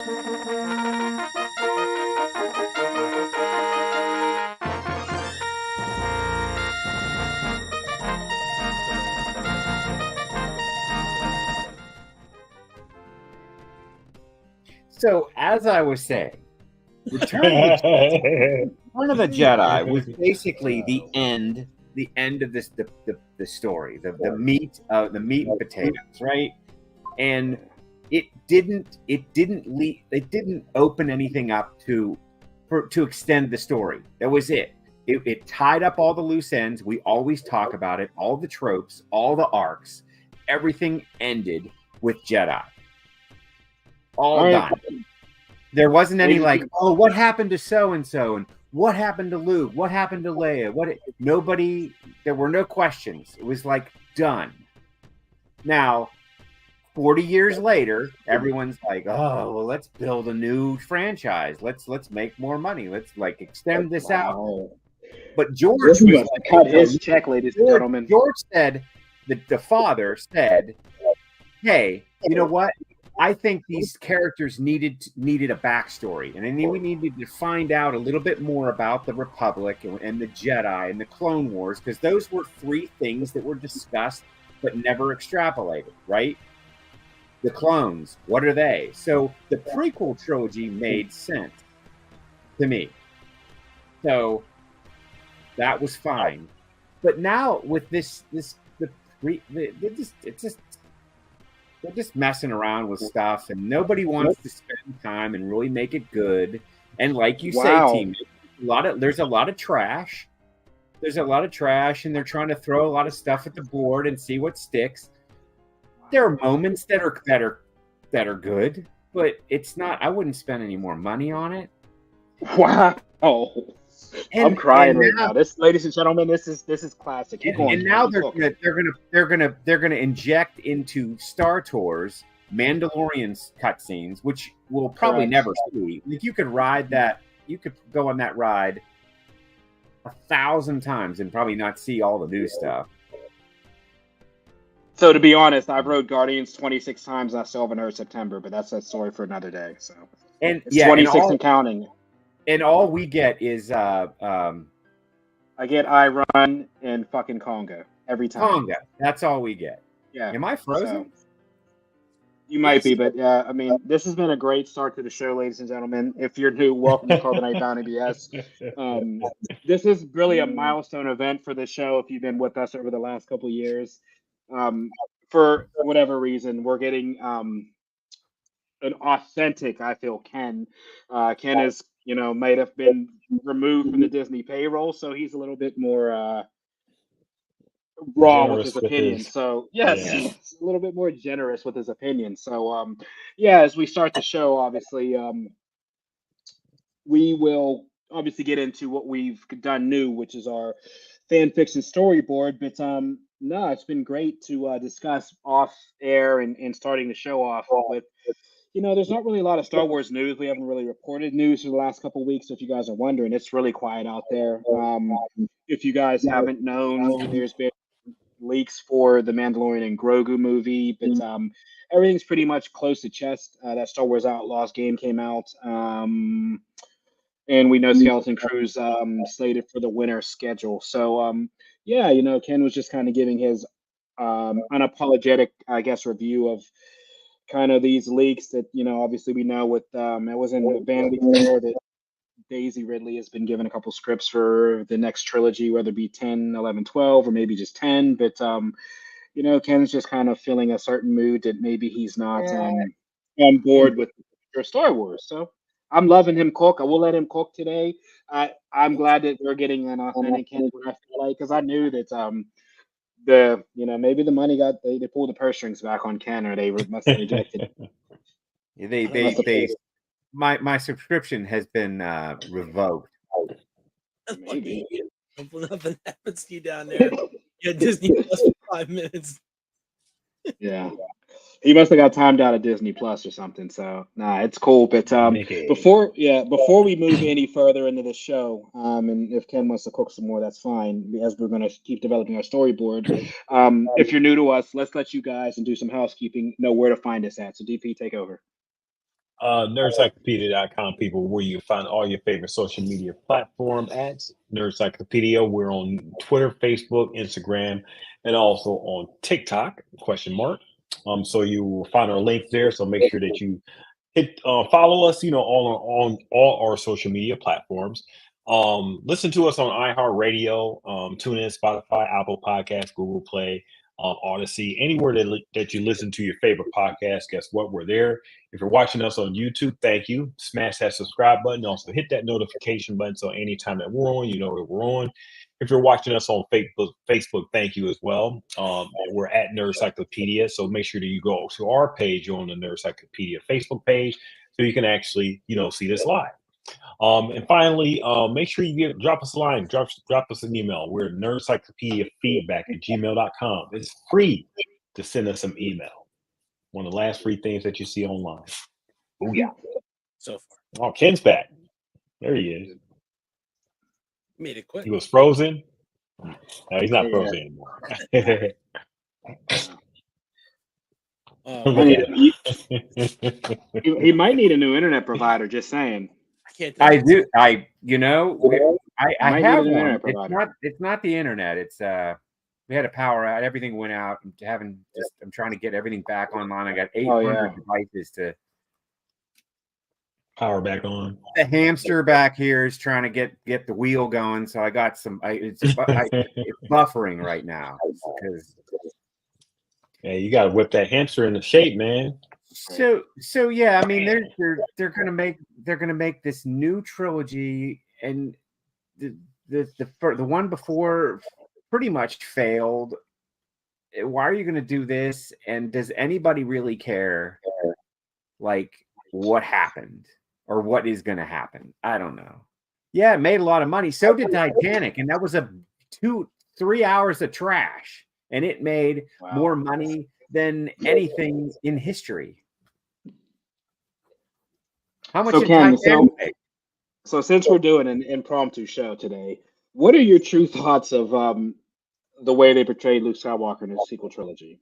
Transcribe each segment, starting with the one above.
So, as I was saying, Return of the Jedi was basically the end of the story, the meat and potatoes, right? And it didn't open anything up to extend the story. That was it. It tied up all the loose ends. We always talk about it, all the tropes, all the arcs. Everything ended with Jedi. All done. There wasn't any like, oh, what happened to so and so, and what happened to Luke, what happened to Leia, nobody. There were no questions. It was like done. Now, 40 years later, everyone's like, oh, well, let's build a new franchise. Let's make more money. Let's like extend this out. But George was like, cut his check, ladies and gentlemen. George said, the father said, hey, you know what? I think these characters needed a backstory, and I mean, we needed to find out a little bit more about the Republic and the Jedi and the Clone Wars, because those were three things that were discussed but never extrapolated, right? The clones, what are they? So the prequel trilogy made sense to me. So that was fine. But now with they're just messing around with stuff, and nobody wants to spend time and really make it good. And like you say, team, there's a lot of trash. There's a lot of trash, and they're trying to throw a lot of stuff at the board and see what sticks. There are moments that are good, but it's not. I wouldn't spend any more money on it. Wow. I'm crying right now. This, ladies and gentlemen, this is classic. And now they're gonna inject into Star Tours Mandalorian cutscenes, which we'll probably never see. Like, you could ride that. You could go on that ride 1,000 times and probably not see all the new stuff. So to be honest, I've rode Guardians 26 times. I still haven't heard September, but that's a story for another day. So and it's 26 and counting. And all we get is I get iRun and fucking Conga every time. Conga. That's all we get. Yeah. Am I frozen? So, you might be, but yeah, I mean, this has been a great start to the show, ladies and gentlemen. If you're new, welcome to Carbonite Bounty BS. This is really a milestone event for the show. If you've been with us over the last couple of years, for whatever reason, we're getting an authentic, I feel, Ken. Ken is, might have been removed from the Disney payroll, so he's a little bit more raw with his opinion. So yes, he's a little bit more generous with his opinion. So as we start the show, obviously, we will obviously get into what we've done new, which is our fan fiction storyboard. But no, it's been great to discuss off air and starting the show off with. There's not really a lot of Star Wars news. We haven't really reported news for the last couple of weeks. So if you guys are wondering, it's really quiet out there. If you guys haven't known, there's been leaks for the Mandalorian and Grogu movie, but everything's pretty much close to chest. That Star Wars Outlaws game came out, and we know Skeleton Crew's slated for the winter schedule. So Ken was just kind of giving his unapologetic, I guess, review of kind of these leaks that, obviously we know with, it was in Vanity Fair that Daisy Ridley has been given a couple scripts for the next trilogy, whether it be 10, 11, 12, or maybe just 10. But, Ken's just kind of feeling a certain mood that maybe he's not on board with Star Wars. So I'm loving him cook. I will let him cook today. I'm glad that we're getting an authentic Ken, because I knew that maybe the money they pulled the purse strings back on Ken, or they must have rejected it. My subscription has been revoked. Maybe. Nothing happens to you down there. You Disney Plus for 5 minutes. Yeah. He must have got timed out of Disney Plus or something. So it's cool. But before we move any further into the show, and if Ken wants to cook some more, that's fine, as we're going to keep developing our storyboard. If you're new to us, let's let you guys and do some housekeeping know where to find us at. So DP, take over. Nerdcyclopedia.com, people, where you find all your favorite social media platform at Nerdcyclopedia. We're on Twitter, Facebook, Instagram, and also on TikTok, ? So you will find our links there. So make sure that you follow us, all on all our social media platforms. Listen to us on iHeartRadio, TuneIn, Spotify, Apple Podcasts, Google Play, Odyssey, anywhere that you listen to your favorite podcast. Guess what? We're there. If you're watching us on YouTube, thank you. Smash that subscribe button. Also hit that notification button so anytime that we're on, you know that we're on. If you're watching us on Facebook, thank you as well. We're at Nerdcyclopedia, so make sure that you go to our page on the Nerdcyclopedia Facebook page so you can actually, see this live. And finally, make sure you drop us a line, drop us an email. We're nerdcyclopediafeedback@gmail.com. It's free to send us some email. One of the last free things that you see online. Oh yeah. So far. Oh, Ken's back. There he is. Made it quick. He was frozen. No, he's not frozen anymore. He might need a new internet provider. Just saying. I can't. I do. I have one. It's not the internet. It's we had a power out. Everything went out. I'm trying to get everything back online. I got 800 devices to power back on. The hamster back here is trying to get the wheel going. So I got some. It's buffering right now because. Yeah, you got to whip that hamster into shape, man. So yeah, I mean they're gonna make this new trilogy, and the one before pretty much failed. Why are you gonna do this? And does anybody really care, like what happened or what is gonna happen? I don't know. Yeah, it made a lot of money. So did Titanic, and that was 2-3 hours of trash, and it made more money than anything in history. How much did Titanic make? So since we're doing an impromptu show today, what are your true thoughts of the way they portrayed Luke Skywalker in the sequel trilogy?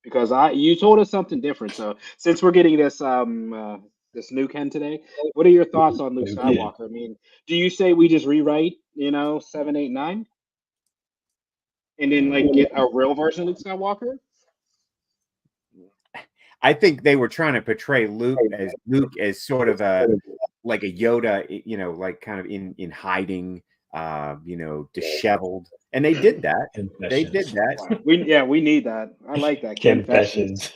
Because you told us something different. So since we're getting this this new Ken today, what are your thoughts on Luke Skywalker? I mean, do you say we just rewrite, 7, 8, 9, and then get a real version of Luke Skywalker? I think they were trying to portray Luke as sort of like a Yoda, like kind of in hiding, disheveled, and they did that. They did that. We need that. I like that. Confessions.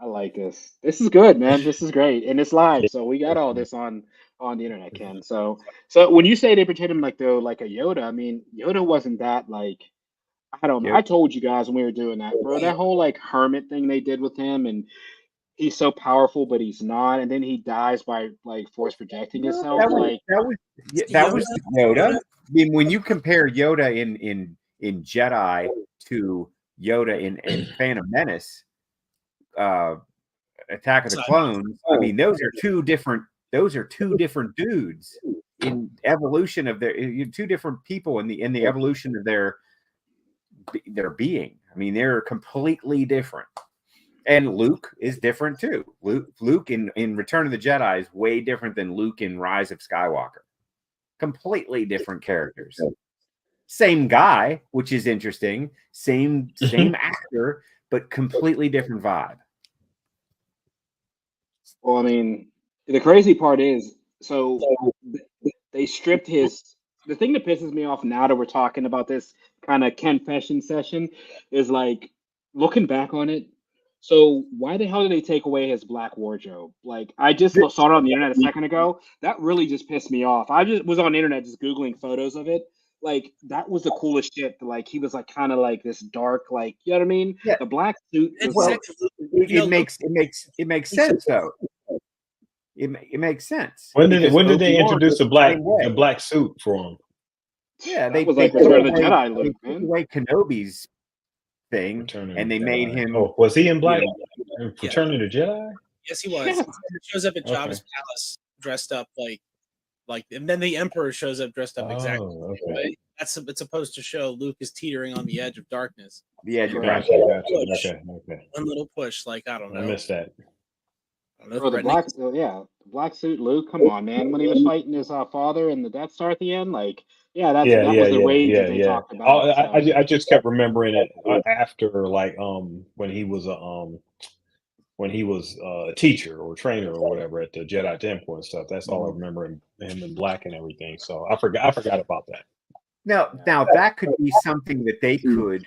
I like this. This is good, man. This is great, and it's live, so we got all this on the internet, Ken. So when you say they portrayed him like a Yoda, I mean Yoda wasn't that like. I don't know. Yep. I told you guys when we were doing that, bro. That whole hermit thing they did with him, and he's so powerful, but he's not, and then he dies by force projecting himself. That was Yoda. I mean, when you compare Yoda in Jedi to Yoda in Phantom Menace, Attack of the Clones, I mean, those are two different dudes in evolution of two different people in the evolution of their being. I mean, they're completely different. And Luke is different too. Luke in Return of the Jedi is way different than Luke in Rise of Skywalker. Completely different characters. Same guy, which is interesting. Same actor, but completely different vibe. Well, I mean, the crazy part is, so they stripped his. The thing that pisses me off now that we're talking about this kind of confession session is looking back on it. So why the hell did they take away his black wardrobe? I just saw it on the internet a second ago. That really just pissed me off. I just was on the internet just Googling photos of it. That was the coolest shit. He was kind of this dark, you know what I mean? Yeah. The black suit. It makes sense though. It makes sense. When did they introduce the black suit for him? Yeah, they was Return of the Jedi, Luke, man. Away Kenobi's thing, and they made him. Oh, was he in black? Return of the Jedi? Yes, he was. He shows up at Jabba's palace dressed up and then the Emperor shows up dressed up exactly. Okay. It's supposed to show Luke is teetering on the edge of darkness. The edge of darkness. Gotcha. Okay. One little push, I don't know. I missed that. Or the black, black suit Luke. Come on, man. When he was fighting his father in the Death Star at the end, like, that was the rage that they talked about. I just kept remembering it after, like, when he was a teacher or trainer or whatever at the Jedi Temple and stuff. That's all I remember him in black and everything. So I forgot about that. Now that could be something that they could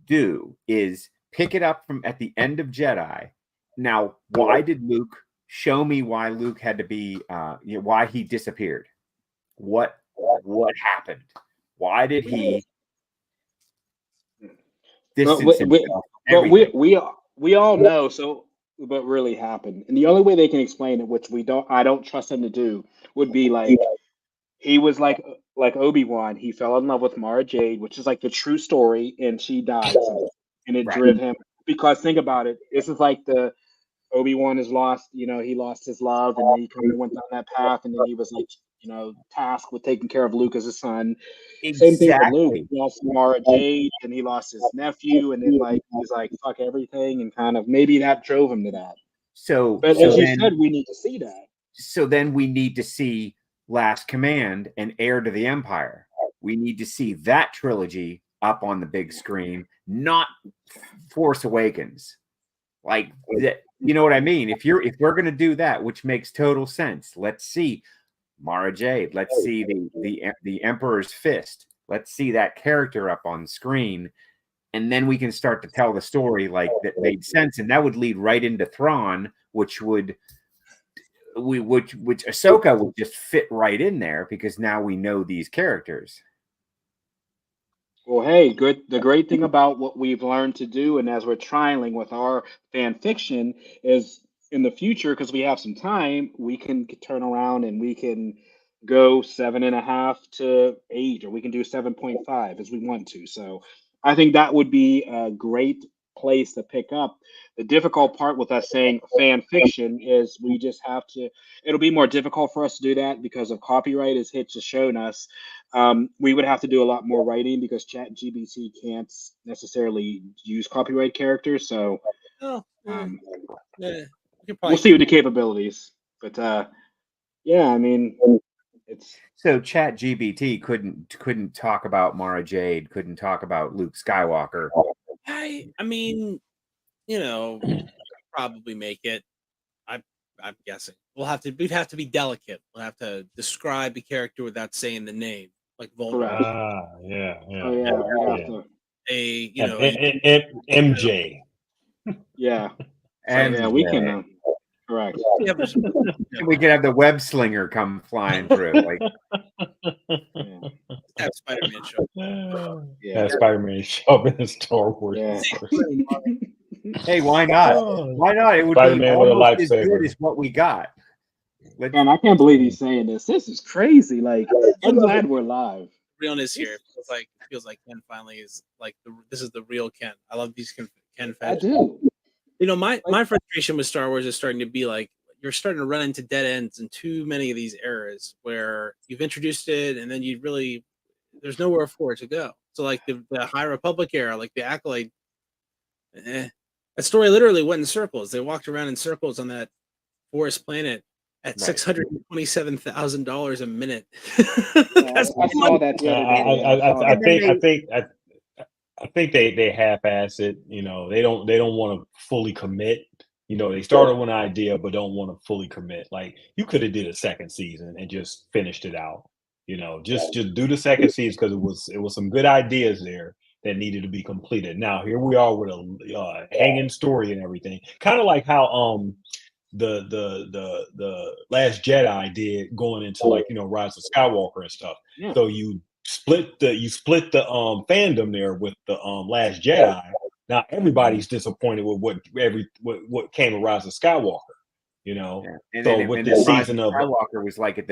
do, is pick it up from at the end of Jedi. Now, why did Luke show me why Luke had to be why he disappeared? What happened? Why did he distance himself? But we all know, so what really happened. And the only way they can explain it, which I don't trust them to do, would be like he was like Obi-Wan. He fell in love with Mara Jade, which is like the true story, and she died. And it drove him, because think about it. This is like the Obi-Wan is lost, he lost his love, and then he kind of went down that path, and then he was like, tasked with taking care of Luke as a son. Exactly. Same thing with Luke. He lost Mara Jade, and he lost his nephew, and then he's like, fuck everything, and kind of maybe that drove him to that. But as you said, we need to see that. So then we need to see Last Command and Heir to the Empire. We need to see that trilogy up on the big screen, not Force Awakens. Like that, you know what I mean? If we're gonna do that, which makes total sense, let's see Mara Jade. Let's see the Emperor's Fist. Let's see that character up on screen, and then we can start to tell the story like that made sense, and that would lead right into Thrawn, which Ahsoka would just fit right in there, because now we know these characters. Well, hey, good. The great thing about what we've learned to do, and as we're trialing with our fan fiction, is in the future, because we have some time, we can turn around and we can go 7.5 to 8, or we can do 7.5 as we want to. So I think that would be a great place to pick up. The difficult part with us saying fan fiction is we just have to, it'll be more difficult for us to do that because of copyright, as Hitch has shown us. We would have to do a lot more writing because ChatGPT can't necessarily use copyright characters. So we'll see with the capabilities. But I mean, it's so ChatGPT couldn't talk about Mara Jade, couldn't talk about Luke Skywalker. I mean, probably make it. I'm guessing we'd have to be delicate. We'll have to describe the character without saying the name, like Voldemort. MJ. Yeah. And we can. Correct. We could have the web slinger come flying through, like that Spider-Man show. Spider-Man show in the Star Wars. Hey, why not? Why not? It would Spider-Man be with a almost as lightsaber. good as what we got. Man, I can't believe he's saying this. This is crazy. Like, I'm glad we're live. Realness here. It feels like Ken finally is like this is the real Ken. I love these Ken fans. I do. My frustration with Star Wars is starting to be like you're starting to run into dead ends in too many of these eras where you've introduced it and then there's nowhere for it to go. So like the High Republic era, like the Acolyte, that story literally went in circles. They walked around in circles on that forest planet at $627,000 a minute. I saw that the other day. I think they half-ass it. They don't want to fully commit. They started with an idea but don't want to fully commit. Like you could have did a second season and just finished it out. Just do the second season because it was some good ideas there that needed to be completed. Now here we are with a hanging story and everything. Kind of like how the Last Jedi did going into Rise of Skywalker and stuff. Yeah. So you split the fandom there with the Last Jedi. Now everybody's disappointed with what came of Rise of Skywalker. And so then, with the season of Skywalker was like at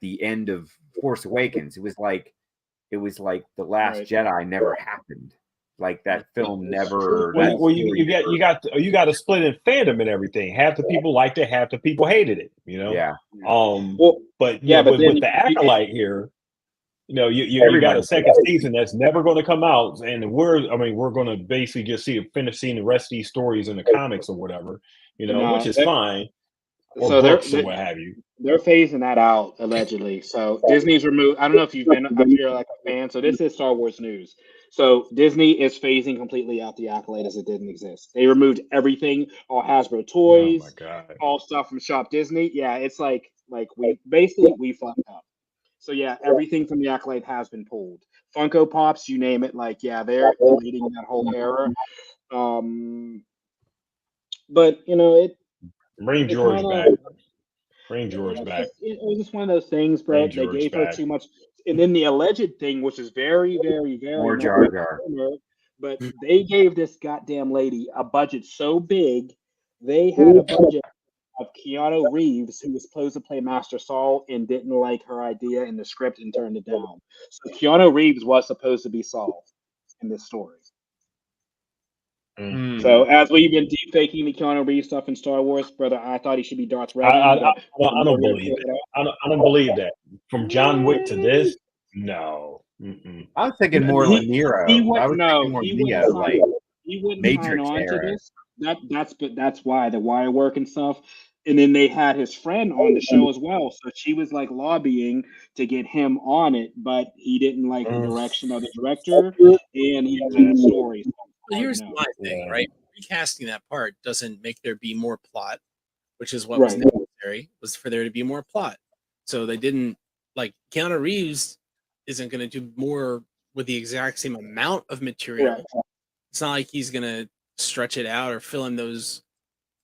the end of Force Awakens. It was like the Last Jedi never happened. Like that film never. You got to split in fandom and everything. Half the people liked it, half the people hated it. Yeah. With the Acolyte here, you got a second season that's never going to come out, and we're going to basically just finish seeing the rest of these stories in the comics or whatever, which is fine. or So books or what have you. they're phasing that out allegedly. So Disney's removed. I don't know if if you're like a fan. So this is Star Wars news. So Disney is phasing completely out the accolade as it didn't exist. They removed everything, all Hasbro Oh my toys, God. all stuff from Shop Disney. Yeah, it's like we fucked up. So yeah, everything from the accolade has been pulled. Funko Pops, you name it. Like yeah, they're deleting that whole era. But Bring it George kind of back. Bring George It's back. just, it was just one of those things, Bring Brett. They George gave her back. too much, and then the alleged thing, which is very, very, very More much Jar Jar. rumor, but they gave this goddamn lady a budget so big, they had a budget of Keanu Reeves, who was supposed to play Master Saul and didn't like her idea in the script and turned it down. So Keanu Reeves was supposed to be Saul in this story. Mm. So as we've been deep faking the Keanu Reeves stuff in Star Wars, brother, I thought he should be Darth Revan. I don't believe it. I don't believe that. From John Wick to this, no. Mm-mm. I was thinking more He Nero. I was thinking more Neo, like he wouldn't sign Matrix on to era. this. That's why the wire work and stuff. And then they had his friend on the show as well. So she was like lobbying to get him on it, but he didn't like the direction of the director and he didn't like the story. So But here's no. my thing, right? Recasting that part doesn't make there be more plot, which is what Right. was necessary, was for there to be more plot. So they didn't, like, Keanu Reeves isn't going to do more with the exact same amount of material. Right. It's not like he's going to stretch it out or fill in those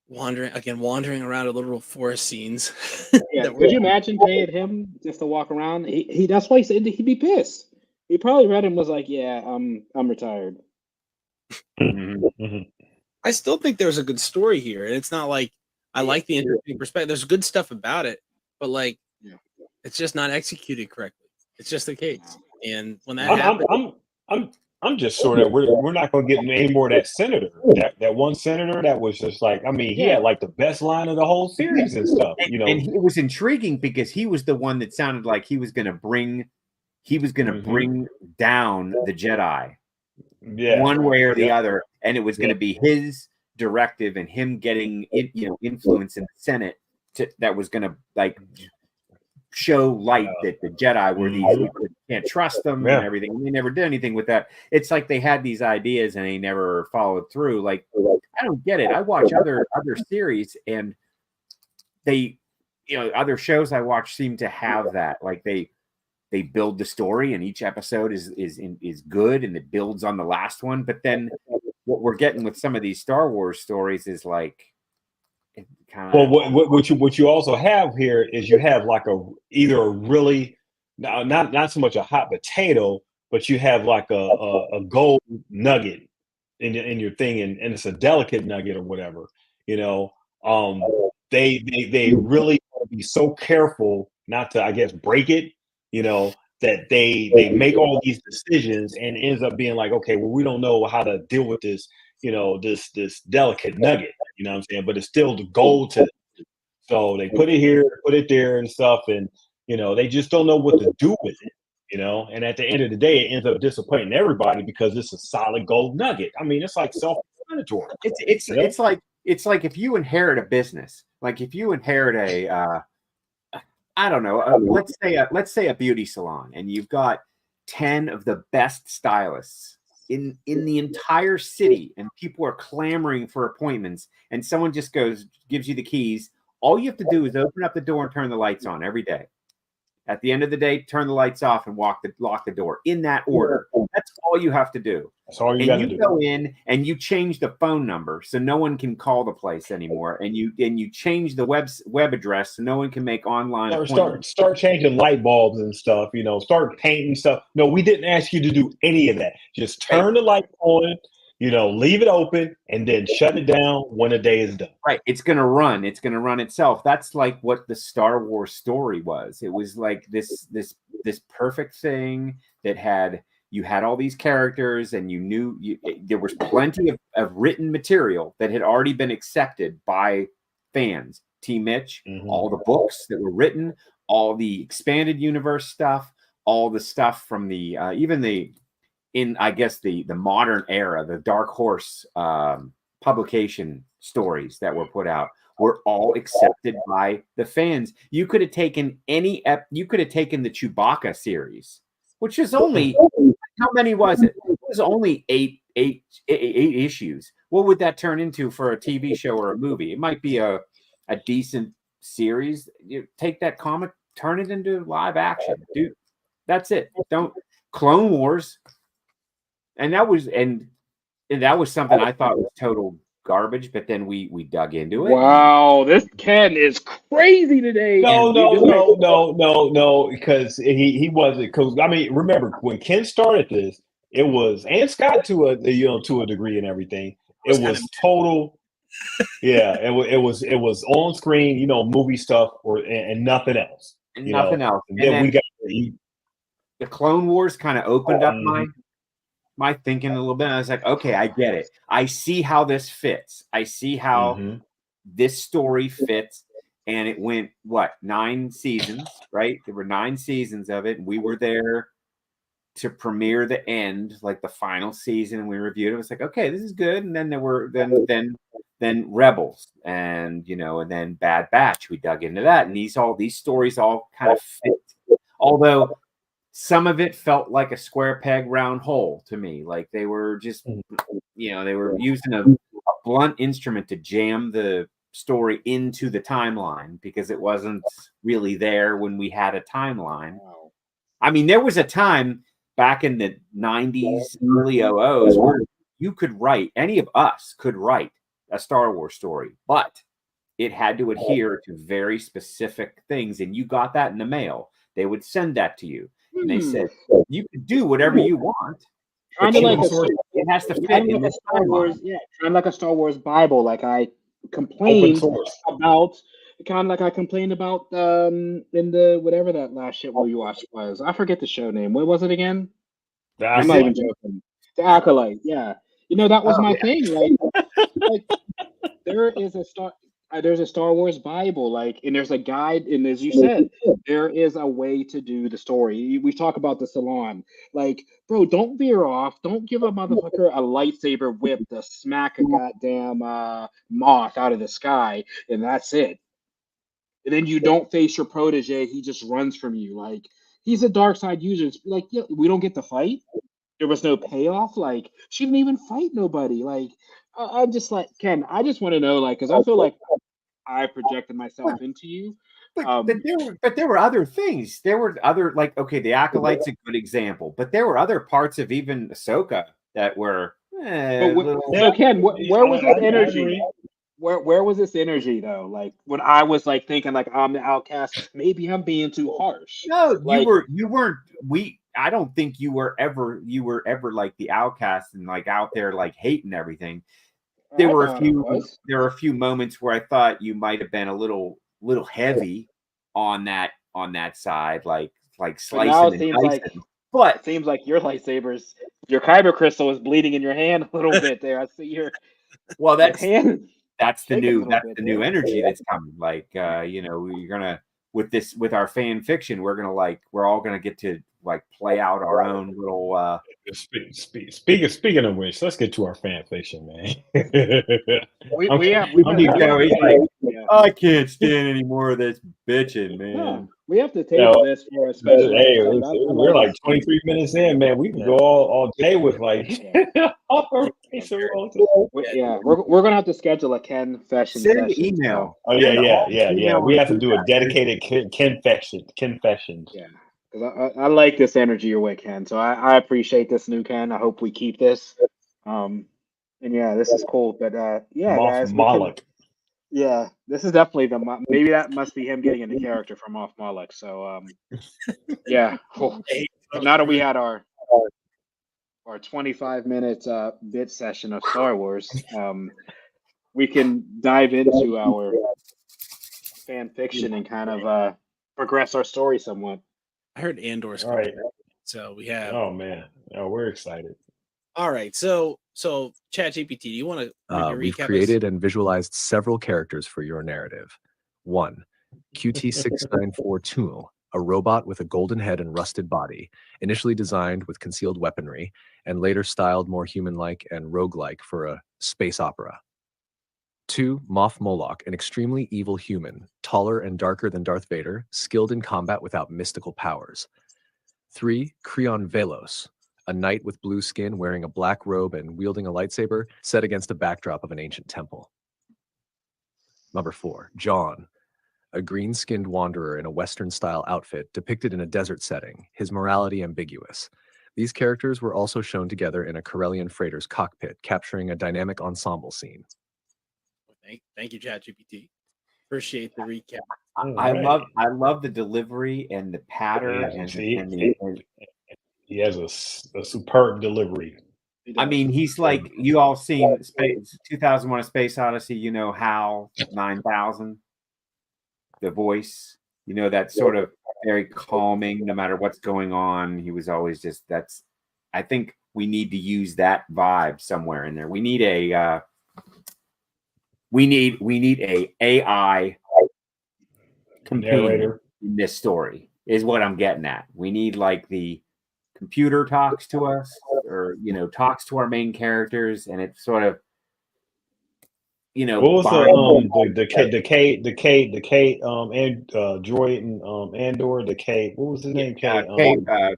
wandering around a literal forest scenes. Yeah, could you imagine paying him just to walk around? He that's why he said he'd be pissed. He probably read him was like, yeah, I'm retired. Mm-hmm. I still think there's a good story here, and it's not like I like the interesting perspective. There's good stuff about it, but like, it's just not executed correctly. It's just the case, and when that happens, I'm just sure that we're not going to get any more of that senator. That one senator that was just like, I mean, he had like the best line of the whole series and stuff. And it was intriguing because he was the one that sounded like he was going to bring down the Jedi, one way or the other, and it was going to be his directive and him getting influence in the Senate that was going to like show light that the Jedi were these, you can't trust them and everything. And they never did anything with that. It's like they had these ideas and they never followed through. Like, I don't get it. I watch other series and they, other shows I watch seem to have that. Like they build the story and each episode is good and it builds on the last one. But then what we're getting with some of these Star Wars stories is like, well, what you also have here is you have like either a really not so much a hot potato, but you have like a gold nugget in your thing, and it's a delicate nugget or whatever. They really want to be so careful not to, I guess, break it. That they make all these decisions and it ends up being like, okay, well, we don't know how to deal with this. This delicate nugget, you know what I'm saying? But it's still the goal to them. So they put it here, put it there and stuff. And, they just don't know what to do with it, and at the end of the day, it ends up disappointing everybody because it's a solid gold nugget. I mean, it's like self-explanatory. It's like if you inherit a business, like if you inherit I don't know, let's say a beauty salon and you've got 10 of the best stylists in the entire city and people are clamoring for appointments and someone just gives you the keys. All you have to do is open up the door and turn the lights on every day. At the end of the day, turn the lights off and lock the door in that order. That's all you have to do. That's all you got to do. You go in and you change the phone number so no one can call the place anymore, and you change the web address so no one can make online appointments. Start changing light bulbs and stuff. Start painting stuff. No, we didn't ask you to do any of that. Just turn the light on. Leave it open and then shut it down when the day is done. Right. It's going to run. It's going to run itself. That's like what the Star Wars story was. It was like this perfect thing that you had all these characters and you knew there was plenty of written material that had already been accepted by fans. Team Mitch, all the books that were written, all the expanded universe stuff, all the stuff from the in I guess the modern era, the Dark Horse publication stories that were put out, were all accepted by the fans. You could have taken you could have taken the Chewbacca series, which is only, how many was it? It was only eight issues. What would that turn into for a TV show or a movie? It might be a decent series. You take that comic, turn it into live action, dude. That's it. Don't Clone Wars, and that was something I thought was total garbage. But then we dug into it. Wow, this Ken is crazy today. No, because he wasn't. Because I mean, remember when Ken started this, it was, and Scott to a degree and everything. It was total. Yeah, it was on screen, movie stuff and nothing else. And nothing else. And then we got the Clone Wars kind of opened up my thinking a little bit. I was like, okay, I get it. I see how this fits. I see how this story fits. And it went 9 seasons, right? There were 9 seasons of it. And we were there to premiere the end, like the final season, and we reviewed it. It was like, okay, this is good. And then there were then Rebels, and and then Bad Batch. We dug into that, and these stories all kind of fit. Although some of it felt like a square peg round hole to me. Like they were just, they were using a blunt instrument to jam the story into the timeline because it wasn't really there when we had a timeline. I mean, there was a time back in the 90s, early 00s, where you could write, any of us could write a Star Wars story, but it had to adhere to very specific things. And you got that in the mail. They would send that to you. And they said, you can do whatever you want. Kind of like it has to fit in the Star Wars, kind of like a Star Wars Bible. Like I complained about, in the whatever that last shit we watched was. I forget the show name. What was it again? I'm not even joking. The Acolyte. Yeah, that was my thing. Like there's a Star Wars Bible, and there's a guide, and as you said, there is a way to do the story. We talk about the salon, bro, don't veer off. Don't give a motherfucker a lightsaber whip to smack a goddamn moth out of the sky, and that's it. And then you don't face your protege; he just runs from you. He's a dark side user. It's we don't get to fight. There was no payoff. She didn't even fight nobody. I'm just Ken, I just want to know, because I feel like I projected myself into you. But there were other things. There were other, the Acolyte's a good example, but there were other parts of even Ahsoka that were. So Ken, where was this energy? Where was this energy though? When I was thinking I'm the outcast, maybe I'm being too harsh. No, you weren't. I don't think you were ever like the outcast and out there hating everything. There were a few moments where I thought you might have been a little heavy on that side, like slicing and dicing. But it seems like your lightsabers, your kyber crystal is bleeding in your hand a little bit there. I see your hand. That's the new energy that's coming. You're gonna with our fan fiction, we're all gonna get to play out our own little. Speaking of which, let's get to our fan fiction, man. I can't stand any more of this bitching, man. No, we have to table this for a special. Hey, we're 23 minutes in, man. We can go all day with we're gonna have to schedule a Ken Fashion session. Send email. Oh yeah. We have to do a dedicated Ken Fashion. Yeah. Because I like this energy you're with, Ken. So I appreciate this new Ken. I hope we keep this. And this is cool. But guys. Moloch. This is definitely maybe that must be him getting into character from Moff Moloch. So cool. Now that we had our 25-minute bit session of Star Wars, we can dive into our fan fiction and kind of progress our story somewhat. I heard Andor's all right. So we have. Oh man, we're excited. All right, so ChatGPT, do you want to recap? We've created and visualized several characters for your narrative. 1, QT694 Tool, a robot with a golden head and rusted body, initially designed with concealed weaponry, and later styled more human-like and roguelike for a space opera. 2. Moff Moloch, an extremely evil human, taller and darker than Darth Vader, skilled in combat without mystical powers. 3. Creon Velos, a knight with blue skin wearing a black robe and wielding a lightsaber set against a backdrop of an ancient temple. Number 4. John, a green-skinned wanderer in a Western-style outfit depicted in a desert setting, his morality ambiguous. These characters were also shown together in a Corellian freighter's cockpit, capturing a dynamic ensemble scene. Thank you, ChatGPT. Appreciate the recap. I love the delivery and the pattern he has a superb delivery. I mean, he's like, you all seen 2001: A Space Odyssey, you know, HAL 9000, the voice, you know, that sort of very calming, no matter what's going on. He was always just, I think we need to use that vibe somewhere in there. We need a AI companion in this story is what I'm getting at. We need like the computer talks to us, or talks to our main characters, and it's sort of what was the K droid and Andor, the K, what was his name? K50,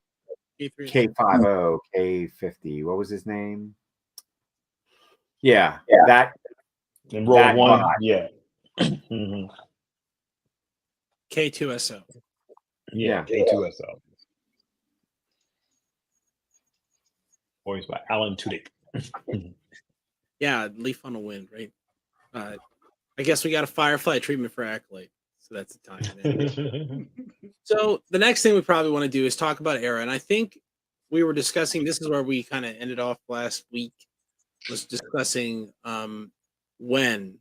K50, what was his name? Yeah. That in Rogue One, yeah. K2SO. Yeah, K2SO. Voiced by Alan Tudyk. Yeah, Leaf on the Wind, right? I guess we got a Firefly treatment for Acolyte, so that's the time. So the next thing we probably want to do is talk about Era, and I think we were discussing, this is where we kind of ended off last week, was discussing when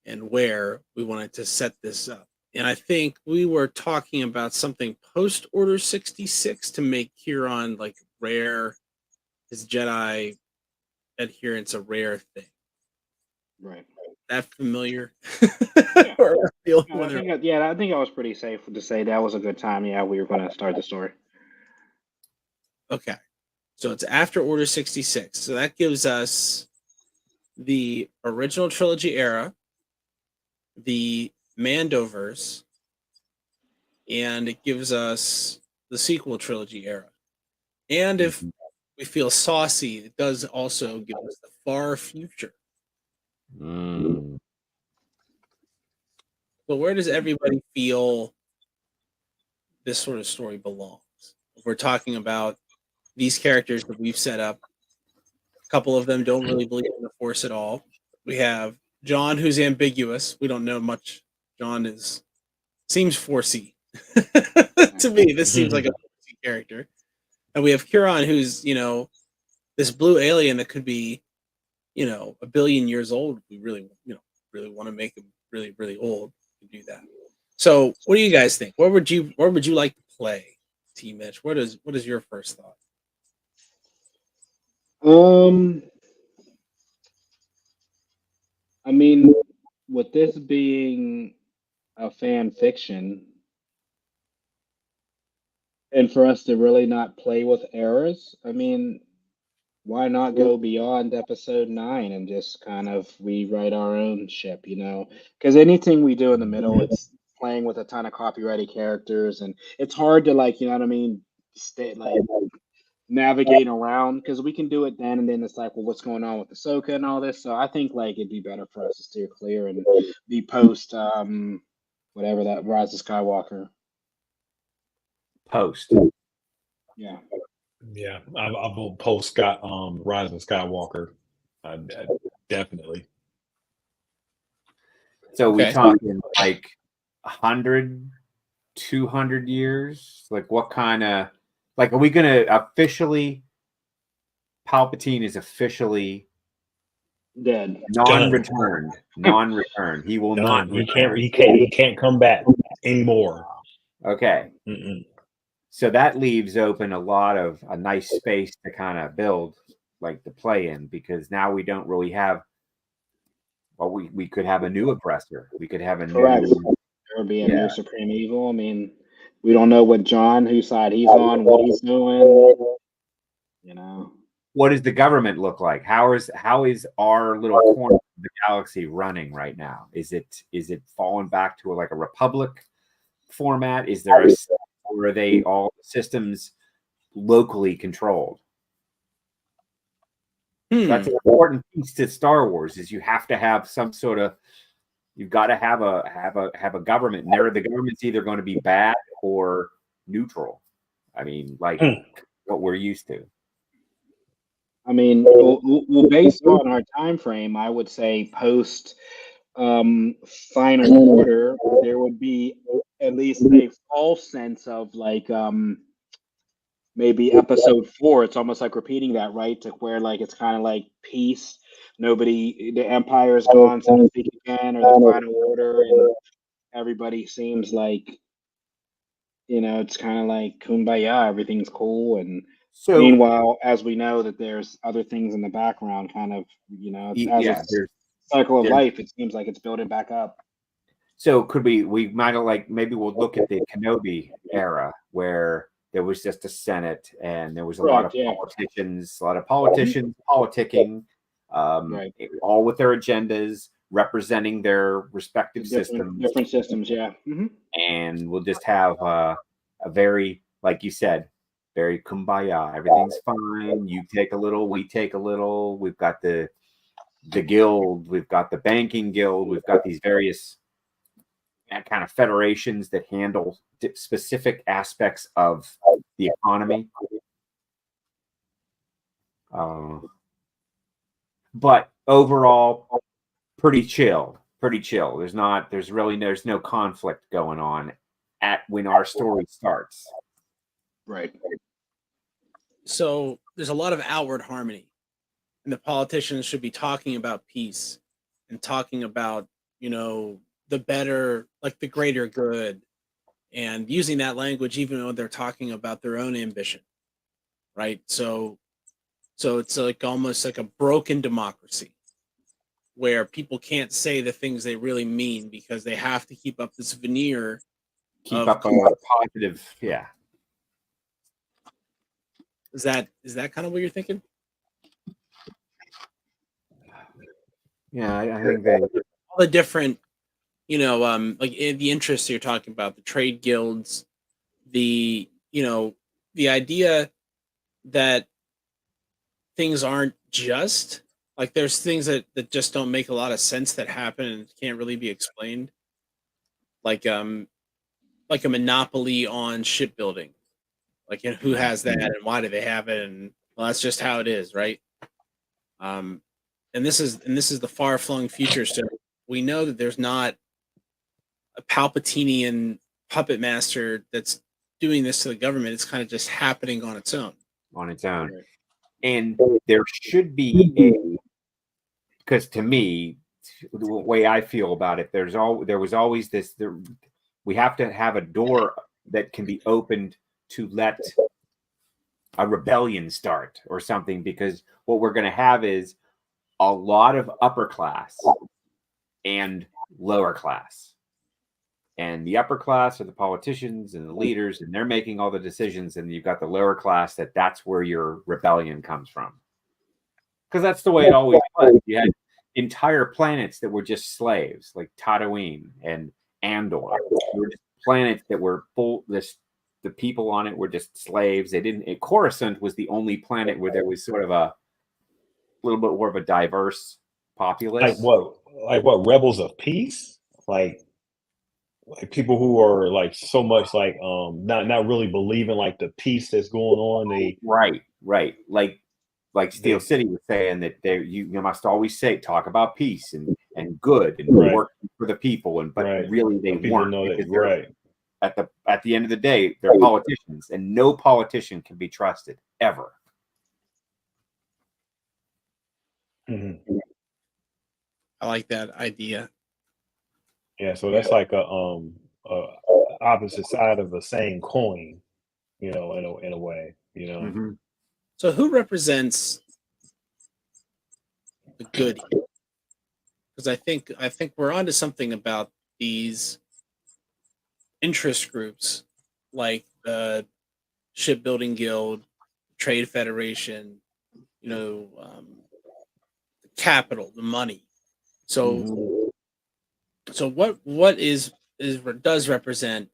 and where we wanted to set this up. And I think we were talking about something post Order 66 to make Huron like rare, his Jedi adherence a rare thing. Right. That familiar? I think I was pretty safe to say that was a good time. Yeah, we were going to start the story. Okay. So it's after Order 66. So that gives us the original trilogy era, the Mandoverse, and it gives us the sequel trilogy era. And if we feel saucy, it does also give us the far future. So where does everybody feel this sort of story belongs? If we're talking about these characters that we've set up, a couple of them don't really believe in the Force at all. We have John, who's ambiguous. We don't know much. John seems Forcey to me. This seems like a Forcey character. And we have Huron, who's this blue alien that could be 1 billion years old. We really want to make him really, really old to do that. So what do you guys think? Where would you like to play, T Mitch? What is your first thought? I mean, with this being a fan fiction, and for us to really not play with errors, I mean, why not go beyond episode 9 and just kind of rewrite our own ship, Because anything we do in the middle, it's playing with a ton of copyrighted characters, and it's hard to stay navigate around, because we can do it then, and then it's like, well, what's going on with Ahsoka and all this? So I think it'd be better for us to steer clear and be post whatever that Rise of Skywalker. Post. Yeah. Yeah, I vote post Rise of Skywalker. Definitely. So we talking like 100, 200 years? Like what kind of, are we going to officially, Palpatine is officially dead, non-returned. He will not return. He can't come back anymore. Okay. So that leaves open a nice space to kind of build, to play in, because now we don't really have. Well, we could have a new oppressor. We could have a new. There would be a new supreme evil. I mean, we don't know whose side he's on, what he's doing. What does the government look like? How is our little corner the galaxy running right now? Is it falling back to like a republic format? Is there or are they all systems locally controlled? That's an important piece to Star Wars. Is you have to have some sort of, you've got to have a government, and the government's either going to be bad or neutral. I mean, like what we're used to. I mean, well, based on our time frame, I would say post Final Order, there would be at least a false sense of like maybe episode 4. It's almost like repeating that, right? To where like it's kind of like peace. Nobody, the Empire is gone, so to speak, again, or the Final Order, and everybody seems like, it's kind of like kumbaya, everything's cool. And So meanwhile, as we know that there's other things in the background, kind of, as a cycle of life, it seems like it's building back up. So could we might have like, maybe we'll look at the Kenobi era where there was just a Senate and there was a lot of politicians, politicking, all with their agendas, representing their respective systems. Different systems, yeah. And we'll just have a very, like you said, very kumbaya. Everything's fine. You take a little, we take a little. We've got the guild, we've got the banking guild, we've got these various kind of federations that handle specific aspects of the economy. But overall, pretty chill. There's no conflict going on when our story starts. Right. So there's a lot of outward harmony, and the politicians should be talking about peace and talking about, the better, like the greater good, and using that language even though they're talking about their own ambition, right? So it's like almost like a broken democracy where people can't say the things they really mean because they have to keep up this veneer. Keep up a positive, yeah. Is that kind of what you're thinking? Yeah, I think that all the different, like the interests you're talking about, the trade guilds, the idea that things aren't just like, there's things that just don't make a lot of sense that happen and can't really be explained. Like a monopoly on shipbuilding. Like, who has that and why do they have it? And well, that's just how it is, right? And this is the far-flung future. So we know that there's not a Palpatinian puppet master that's doing this to the government. It's kind of just happening on its own. Right. And there should be because to me, the way I feel about it, there was always this. We have to have a door that can be opened to let a rebellion start or something, because what we're going to have is a lot of upper class and lower class. And the upper class are the politicians and the leaders, and they're making all the decisions. And you've got the lower class that's where your rebellion comes from. Because that's the way it always was. You had entire planets that were just slaves, like Tatooine and Andor. They were just planets that were full. The people on it were just slaves. They didn't. Coruscant was the only planet where there was sort of a little bit more of a diverse populace. Like what? Rebels of peace? Like people who are like so much like not really believing like the peace that's going on. Right. Like Steel City was saying that you must always talk about peace and good and work for the people, but really they weren't. Right. At the end of the day, they're politicians, and no politician can be trusted ever. Mm-hmm. I like that idea. Yeah, so that's like a opposite side of the same coin, in a way, Mm-hmm. So who represents the good? Because I think we're onto something about these interest groups, like the Shipbuilding Guild, Trade Federation, the capital, the money. So so what does represent,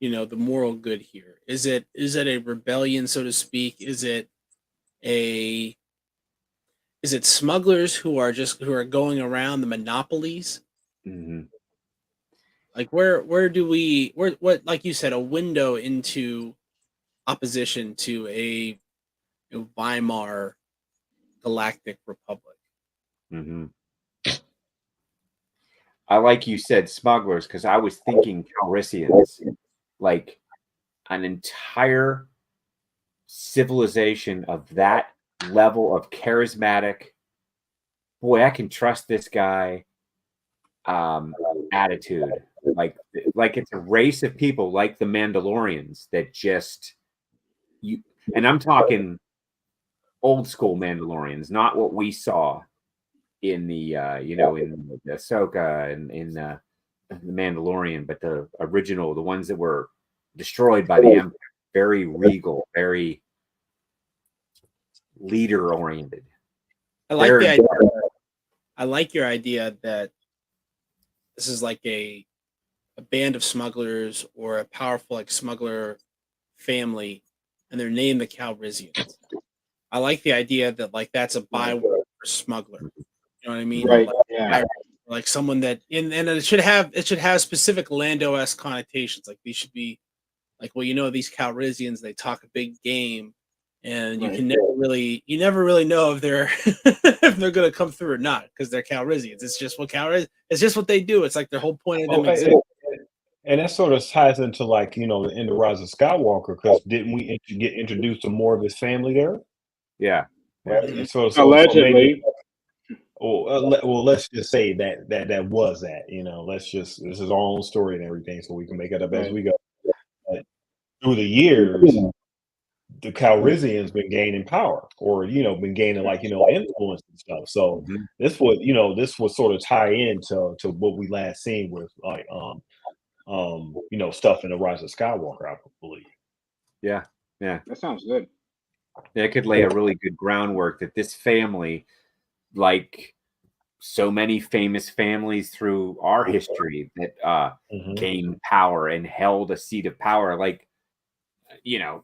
the moral good here? Is it a rebellion, so to speak? A is it smugglers who are going around the monopolies? Mm-hmm. Like where do we where what like you said, a window into opposition to a Weimar Galactic Republic. Mm-hmm. I like you said smugglers because I was thinking Calrissians, like an entire civilization of that level of charismatic. Boy, I can trust this guy. Attitude, like it's a race of people like the Mandalorians that just you. And I'm talking old school Mandalorians, not what we saw in the in the Ahsoka and in the Mandalorian, but the original, the ones that were destroyed by the Empire. Very regal, very leader oriented. I like the idea. I like your idea that this is like a band of smugglers or a powerful like smuggler family, and they're named the Calrissians. I like the idea that like that's a byword for smuggler. You know what I mean? Right. Like, Yeah. like someone that and it should have specific Lando-esque connotations. Like these should be like, well, these Calrissians, they talk a big game, and Right. you never really know if they're if they're gonna come through or not because they're Calrissians. It's just it's just what they do. It's like their whole point of them Okay, existing. and that sort of ties into like the end of Rise of Skywalker because didn't we get introduced to more of his family there? Yeah. Right. So maybe. Allegedly. Well, let's just say that was that. This is our own story and everything, so we can make it up as Right. we go. But through the years, the Calrissians been gaining power, or been gaining influence and stuff. So Mhm. this would sort of tie into what we last seen with like stuff in the Rise of Skywalker, I believe. Yeah. Yeah. That sounds good. That could lay a really good groundwork that this family, like so many famous families through our history that gained power and held a seat of power, like in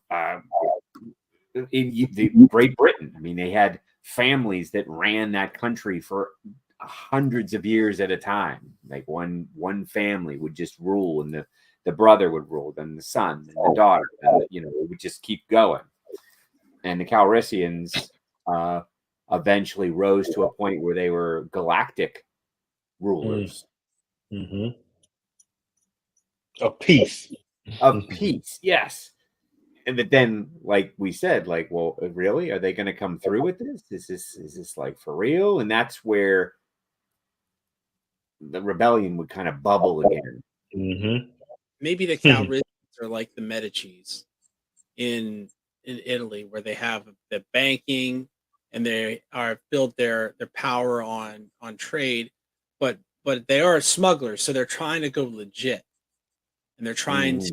Great Britain. I mean, they had families that ran that country for hundreds of years at a time. Like one family would just rule, and the brother would rule, then the son and the daughter, and it would just keep going. And the Calrissians eventually rose to a point where they were galactic rulers Of peace. of peace. Yes. And that then, like we said, like, well, really, are they going to come through with this? Is this like for real? And that's where the rebellion would kind of bubble again. Maybe the Calrissians are like the Medicis in Italy, where they have the banking and they are built their power on trade, but they are smugglers, so they're trying to go legit, and they're trying to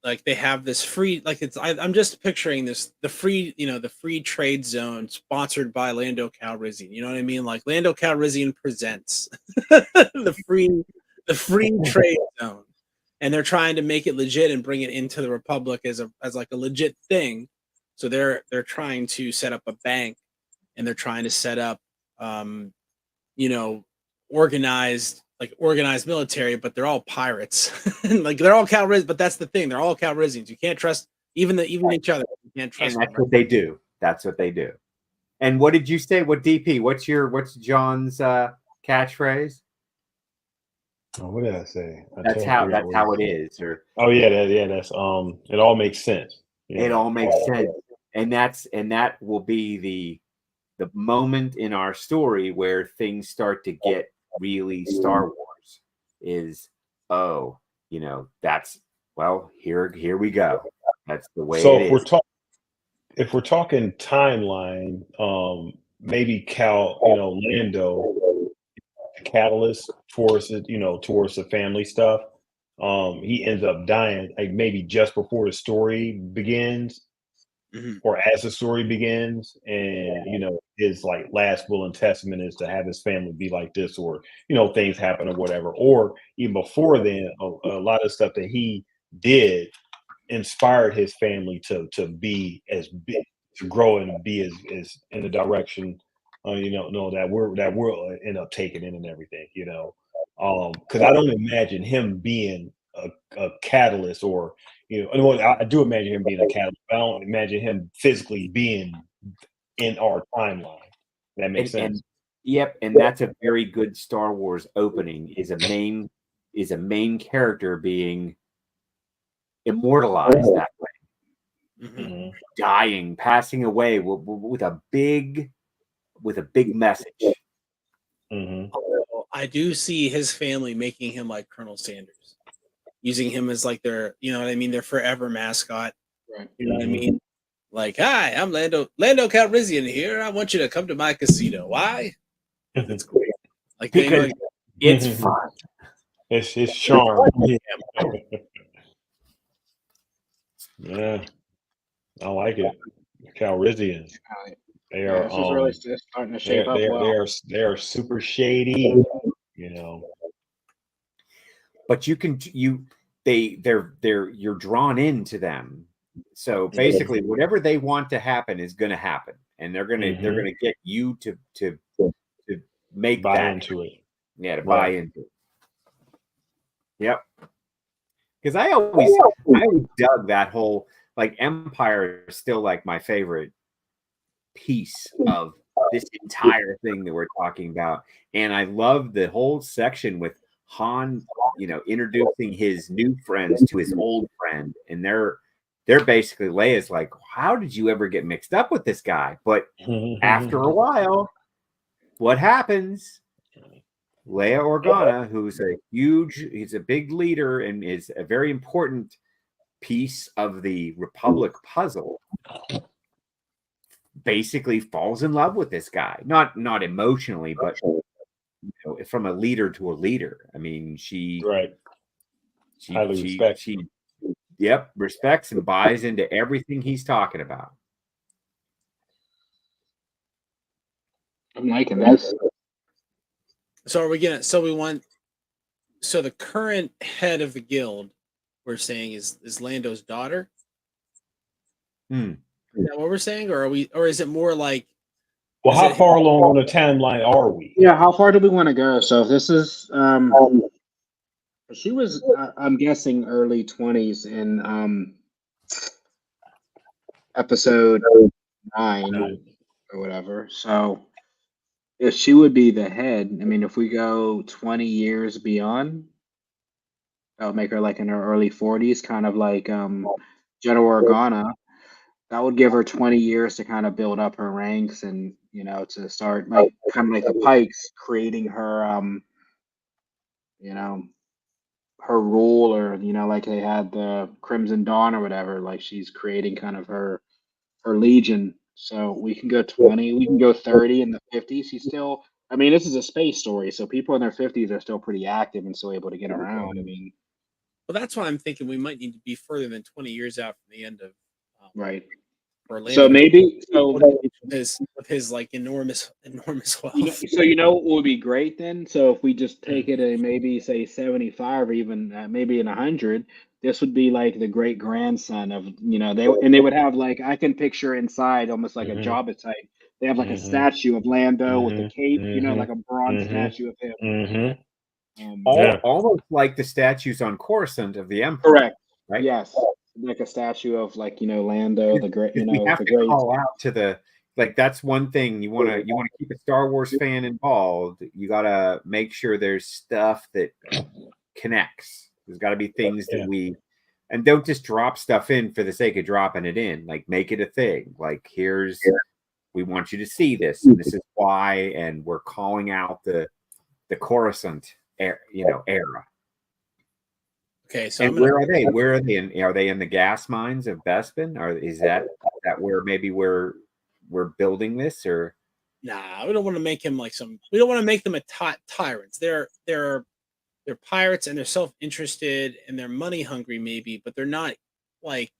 like they have this free like I'm just picturing the free trade zone sponsored by Lando Calrissian. You know what I mean? Like Lando Calrissian presents the free trade zone, and they're trying to make it legit and bring it into the Republic as like a legit thing. So they're trying to set up a bank, and they're trying to set up organized military, but they're all pirates. Like they're all Calrissians, but that's the thing, they're all Calrissians. You can't trust even each other. You can't trust And that's them. what they do. That's what they do. And what did you say? What DP? What's John's catchphrase? Oh, what did I say? That's how it is. Or oh yeah, that's it all makes sense. It all makes sense. And that will be the moment in our story where things start to get really Star Wars. Is that's here we go. That's the way So it is. if we're talking timeline, maybe Lando, the catalyst towards it, towards the family stuff. He ends up dying, like maybe just before the story begins. or as the story begins, and his like last will and testament is to have his family be like this, or things happen or whatever, or even before then, a lot of stuff that he did inspired his family to be as big, to grow and be as in the direction that we'll end up taking in and everything, because I don't imagine him being a catalyst, or I do imagine him being a catalyst, but I don't imagine him physically being in our timeline. That makes sense. And that's a very good Star Wars opening, is a main character being immortalized that way, dying, passing away with a big message. I do see his family making him like Colonel Sanders, using him as like their, their forever mascot. Right. You know what I mean? Like, hi, I'm Lando Calrissian here. I want you to come to my casino. Why? It's great. Like, because it's fun. It's his charm. Yeah, I like it. Calrissian. They are this is really starting to shape up well. They are super shady, But you're drawn into them. So basically, whatever they want to happen is going to happen, and they're going to get you to make buy that into it. Yeah, to buy into it. Yep. Because I always dug that whole, like, Empire is still like my favorite piece of this entire thing that we're talking about, and I love the whole section with Han, introducing his new friends to his old friend, and they're basically, Leia's like, how did you ever get mixed up with this guy? But after a while, what happens? Leia Organa, he's a big leader and is a very important piece of the Republic puzzle, basically falls in love with this guy. Not emotionally, but from a leader to a leader. I mean, she respects and buys into everything he's talking about. I'm liking this. So are we gonna? So the current head of the guild, we're saying is Lando's daughter. Is that what we're saying, or is it more like? Well, how far along on the timeline are we? Yeah, how far do we want to go? So if this is, she was, I'm guessing, early 20s in episode 9 or whatever. So if she would be the head, I mean, if we go 20 years beyond, that would make her like in her early 40s, kind of like General Organa. That would give her 20 years to kind of build up her ranks and, to start like kind of like the Pikes creating her, her rule, or, like they had the Crimson Dawn or whatever, like she's creating kind of her legion. So we can go 20, we can go 30 in the 50s. She's still, I mean, this is a space story, so people in their 50s are still pretty active and still able to get around. I mean, well, that's why I'm thinking we might need to be further than 20 years out from the end of right. Orlando. So maybe with his like enormous wealth. So what would be great then? So if we just take it and maybe say 75 or even maybe in 100, this would be like the great grandson of they would have, like, I can picture inside almost like a Jabba type. They have like a statue of Lando with the cape, like a bronze statue of him. Almost like the statues on Coruscant of the Empire. Correct. Right? Yes. Like a statue of, like, Lando, the great, we have to call out to the, like, that's one thing you want to keep a Star Wars fan involved. You got to make sure there's stuff that connects. There's got to be things that and don't just drop stuff in for the sake of dropping it in. Like, make it a thing. Like, we want you to see this, and this is why, and we're calling out the Coruscant era. Okay, so where are they? Where are they? Are they in the gas mines of Bespin? Or is that where maybe we're building this? Or nah, we don't want to make him like we don't want to make them tyrants. They're pirates, and they're self-interested, and they're money hungry maybe, but they're not like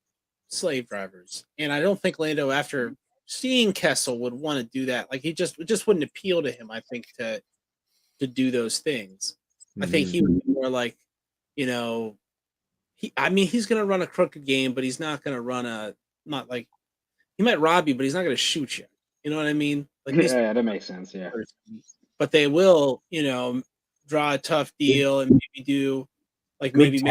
slave drivers, and I don't think Lando, after seeing Kessel, would want to do that. Like, it just wouldn't appeal to him, I think, to do those things. I think he would be more like, you know, he's going to run a crooked game, but he's not going to run not like, he might rob you, but he's not going to shoot you. You know what I mean? Like, yeah, that makes sense. Yeah, but they will, draw a tough deal and maybe do like Good maybe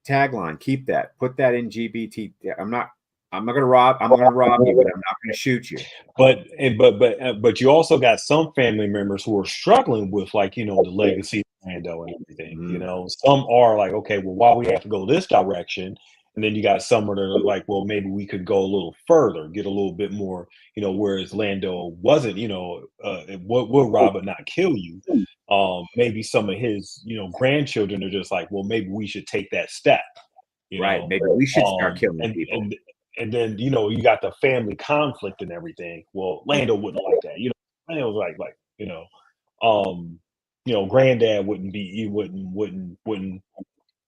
tagline. Keep that. Put that in GBT. I'm not gonna rob. I'm gonna rob you, but I'm not gonna shoot you. But you also got some family members who are struggling with, like, the legacy of Lando and everything. Some are like, okay, well, why we have to go this direction? And then you got some that are like, well, maybe we could go a little further, get a little bit more, whereas Lando wasn't, will rob but not kill you. Maybe some of his, grandchildren are just like, well, maybe we should take that step. Right. Maybe we should start killing people. And then, you got the family conflict and everything. Well, Lando wouldn't like that. Lando was granddad wouldn't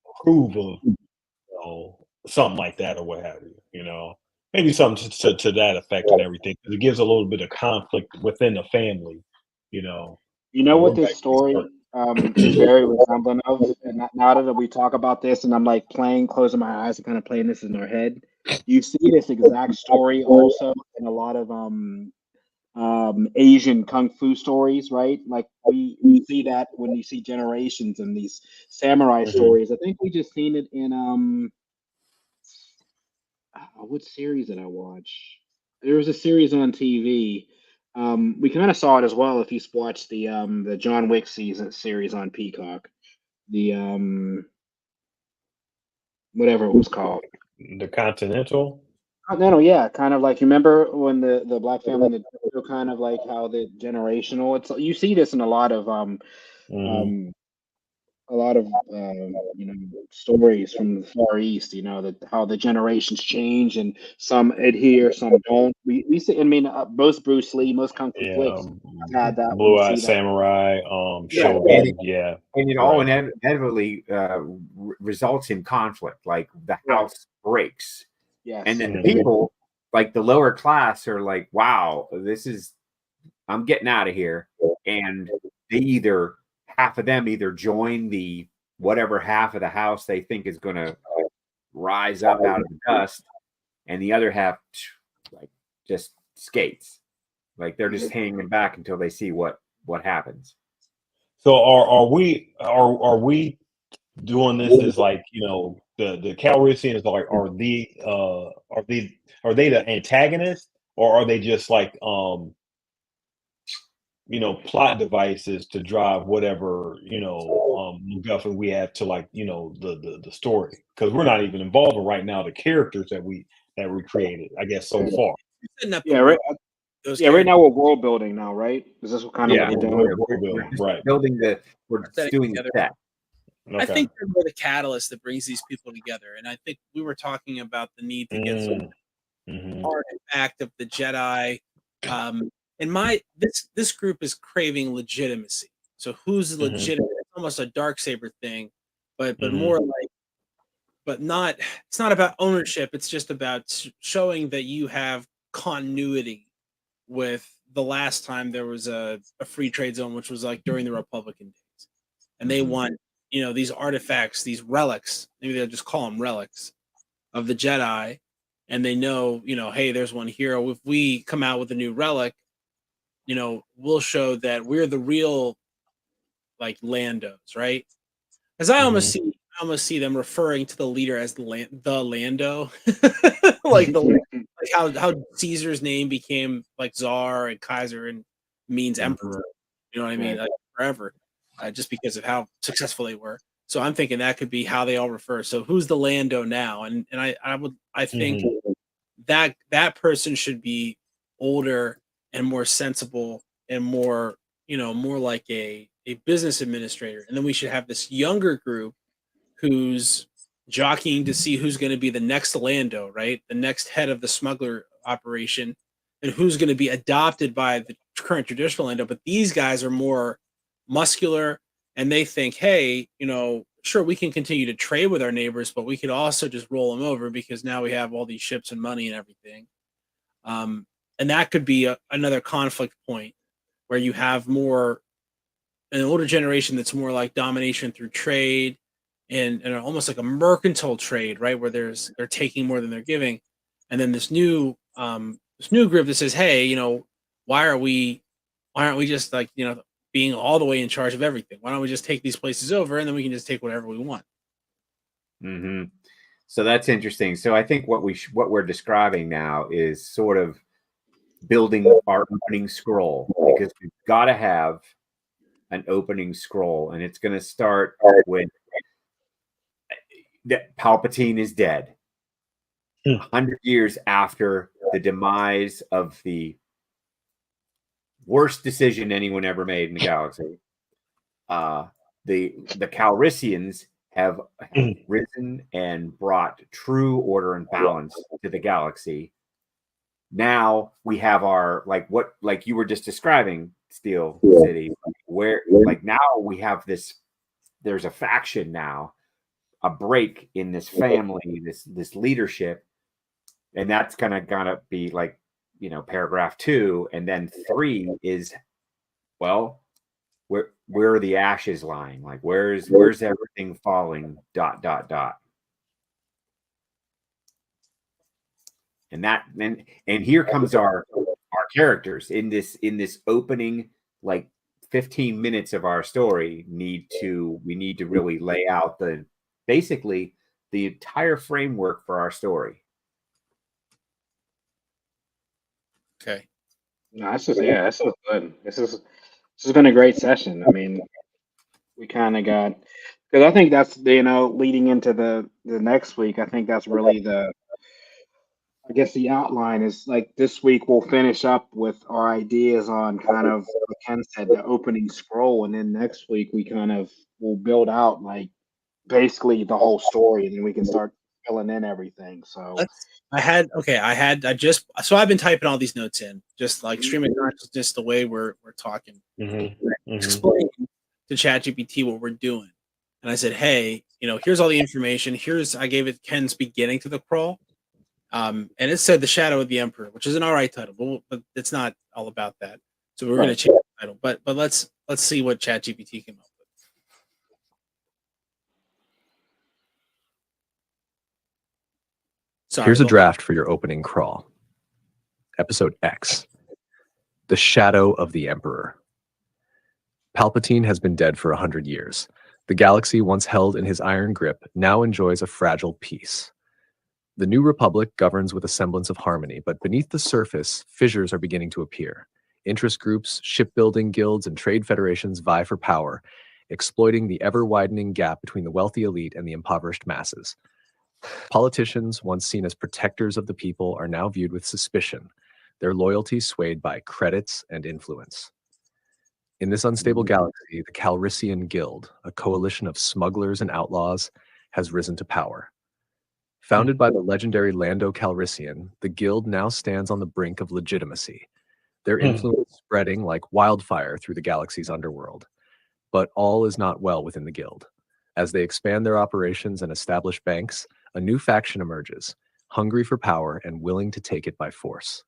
approve of, something like that or what have you, maybe something to that effect and everything. Because it gives a little bit of conflict within the family, You know what this story is very resemblant of? And now that we talk about this and I'm like closing my eyes and kind of playing this in our head, you see this exact story also in a lot of Asian kung fu stories, right? Like we see that when you see Generations and these samurai stories. I think we just seen it in what series did I watch? There was a series on TV. We kind of saw it as well if you watched the John Wick series on Peacock. The whatever it was called. The Continental. Continental, yeah, kind of like, you remember when the black family, kind of like how the generational. It's, you see this in a lot of stories from the Far East. That how the generations change and some adhere, some don't. We see. I mean, most Bruce Lee, most kung fu flicks had that. Blue Eyed Samurai, Shogun, yeah. And it all inevitably results in conflict. Like the house breaks. Yes. And then the people, like the lower class, are like, wow, I'm getting out of here. And they half of them either join the whatever half of the house they think is going to rise up out of the dust, and the other half like just skates. Like they're just hanging back until they see what happens. So are we doing this as like, the Calrissians are they the antagonists, or are they just like plot devices to drive whatever MacGuffin we have to, like, the story? Because we're not even involved in right now the characters that we created, I guess, so far. Yeah, right. Right now we're world building now, right? Is this what kind of what we're doing? We're building we're doing the set. Okay. I think they're more the catalyst that brings these people together. And I think we were talking about the need to get some artifact of the Jedi. And this group is craving legitimacy. So who's legitimate? It's almost a Darksaber thing, but more like, but not. It's not about ownership. It's just about showing that you have continuity with the last time there was a free trade zone, which was like during the Republican days, and they want these artifacts, these relics. Maybe they'll just call them relics of the Jedi, and they know hey, there's one here. If we come out with a new relic, we'll show that we're the real, like, Landos, right? Because I almost see them referring to the leader as the Lando, like how Caesar's name became like Czar and Kaiser and means emperor. You know what I mean? Like forever, just because of how successful they were. So I'm thinking that could be how they all refer. So who's the Lando now? And I think that person should be older and more sensible and more, more like a business administrator. And then we should have this younger group who's jockeying to see who's going to be the next Lando, right? The next head of the smuggler operation, and who's going to be adopted by the current traditional Lando. But these guys are more muscular, and they think, hey, sure, we can continue to trade with our neighbors, but we could also just roll them over because now we have all these ships and money and everything. And that could be another conflict point where you have more an older generation that's more like domination through trade and almost like a mercantile trade, right? Where they're taking more than they're giving. And then this new group that says, hey, why aren't we just like, being all the way in charge of everything? Why don't we just take these places over and then we can just take whatever we want? Mm-hmm. So that's interesting. So I think what we're describing now is sort of building our opening scroll, because we've got to have an opening scroll, and it's going to start with that Palpatine is dead. 100 years after the demise of the worst decision anyone ever made in the galaxy, the Calrissians have risen and brought true order and balance to the galaxy. Now we have our like you were just describing, Steel City, where like now we have this. There's a faction now, a break in this family, this leadership, and that's gonna be like paragraph 2, and then 3 is where are the ashes lying? Like where's everything falling? ... And here comes our characters in this opening, like 15 minutes of our story. We need to really lay out basically the entire framework for our story. Okay. No, this is good. This has been a great session. I mean, we kind of got, because I think that's leading into the next week. I think that's really I guess the outline is like this week we'll finish up with our ideas on kind of like Ken said, the opening scroll, and then next week we'll build out like basically the whole story, and then we can start filling in everything. So so I've been typing all these notes in, just like streaming consciousness, the way we're talking, explaining to ChatGPT what we're doing. And I said, hey, here's all the information. I gave it Ken's beginning to the crawl. And it said The Shadow of the Emperor, which is an all right title, but it's not all about that. So we're going to change the title. But let's see what ChatGPT came up with. Sorry, here's a draft for your opening crawl. Episode X. The Shadow of the Emperor. Palpatine has been dead for 100 years. The galaxy once held in his iron grip now enjoys a fragile peace. The New Republic governs with a semblance of harmony, but beneath the surface, fissures are beginning to appear. Interest groups, shipbuilding guilds, and trade federations vie for power, exploiting the ever-widening gap between the wealthy elite and the impoverished masses. Politicians, once seen as protectors of the people, are now viewed with suspicion, their loyalty swayed by credits and influence. In this unstable galaxy, the Calrissian Guild, a coalition of smugglers and outlaws, has risen to power. Founded by the legendary Lando Calrissian, the Guild now stands on the brink of legitimacy, their influence spreading like wildfire through the galaxy's underworld. But all is not well within the Guild. As they expand their operations and establish banks, a new faction emerges, hungry for power and willing to take it by force.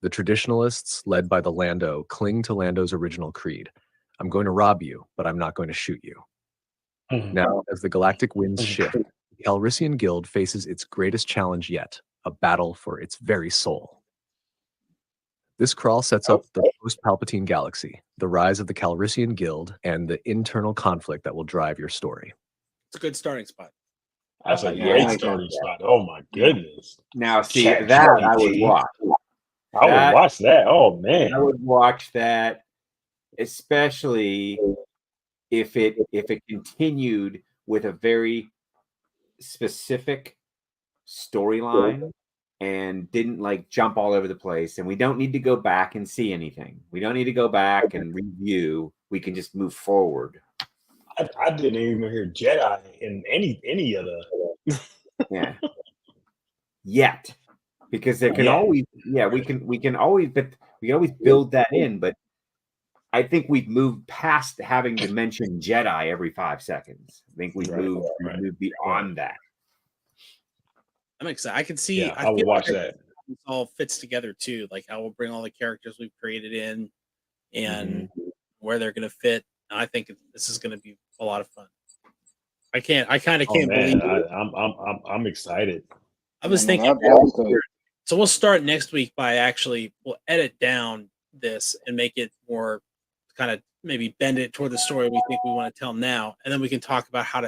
The traditionalists, led by the Lando, cling to Lando's original creed. I'm going to rob you, but I'm not going to shoot you. Now, as the galactic winds shift, the Calrissian Guild faces its greatest challenge yet, a battle for its very soul. This crawl sets up the post-Palpatine galaxy, the rise of the Calrissian Guild, and the internal conflict that will drive your story. It's a good starting spot. That's a great starting spot. Oh my goodness. Now, see, ChatGPT. that I would watch. I would watch that. Oh man. I would watch that, especially if it continued with a very specific storyline and didn't like jump all over the place. And we don't need to go back and see anything. We don't need to go back and review. We can just move forward. I didn't even hear Jedi in any of the yet, because there can always we can always build that in, but I think we've moved past having to mention Jedi every 5 seconds. I think we've moved beyond that. I'm excited. I can see. Yeah, I will watch that. It all fits together too. Like I will bring all the characters we've created in, and where they're going to fit. I think this is going to be a lot of fun. I kind of can't believe it. I'm excited. I was thinking. So we'll start next week by we'll edit down this and make it more kind of maybe bend it toward the story we think we want to tell now, and then we can talk about how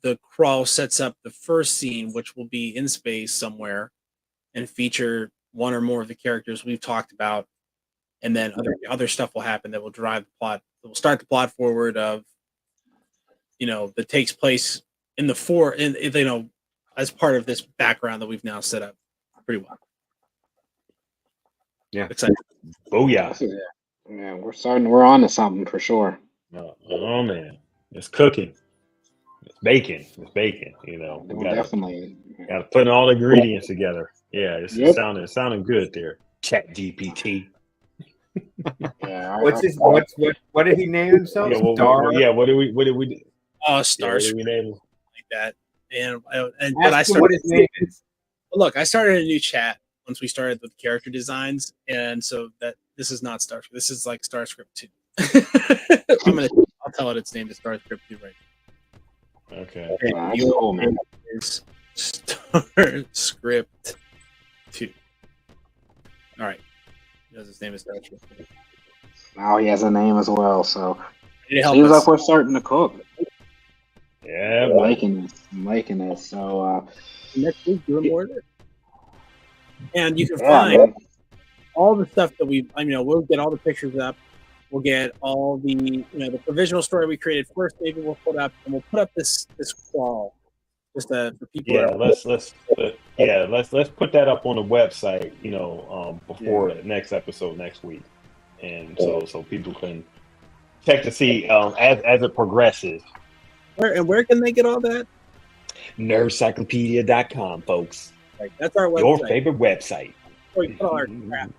the crawl sets up the first scene, which will be in space somewhere, and feature one or more of the characters we've talked about, and then other stuff will happen that will drive the plot. That will start the plot forward of, that takes place in as part of this background that we've now set up pretty well. Yeah. Excited. Oh yeah. Yeah, we're on to something for sure. Oh man. It's cooking. It's baking. We definitely gotta put all the ingredients together. Yeah, it's sounding good there. ChatGPT. Yeah. What did he name himself? What did we do? Oh, Star Script. Like that. And Ask him what his name is. Look, I started a new chat once we started with character designs, and so that this is not Starscript. This is like Starscript 2. I'll tell it its name is Starscript 2 right now. Okay. That's cool, man. Is Starscript 2. All right. His name is Starscript 2. Now he has a name as well, so seems like we're starting to cook. Yeah, I'm liking this. So next week doing more of it. And you can find all the stuff that we'll get all the pictures up. We'll get all the the provisional story we created first. Maybe we'll put up this crawl just for people. Yeah, let's put that up on the website. Before the next episode next week, and so people can check to see as it progresses. Where can they get all that? Nerdcyclopedia.com, folks. Like that's our website. Your favorite website. Where you put all our crap.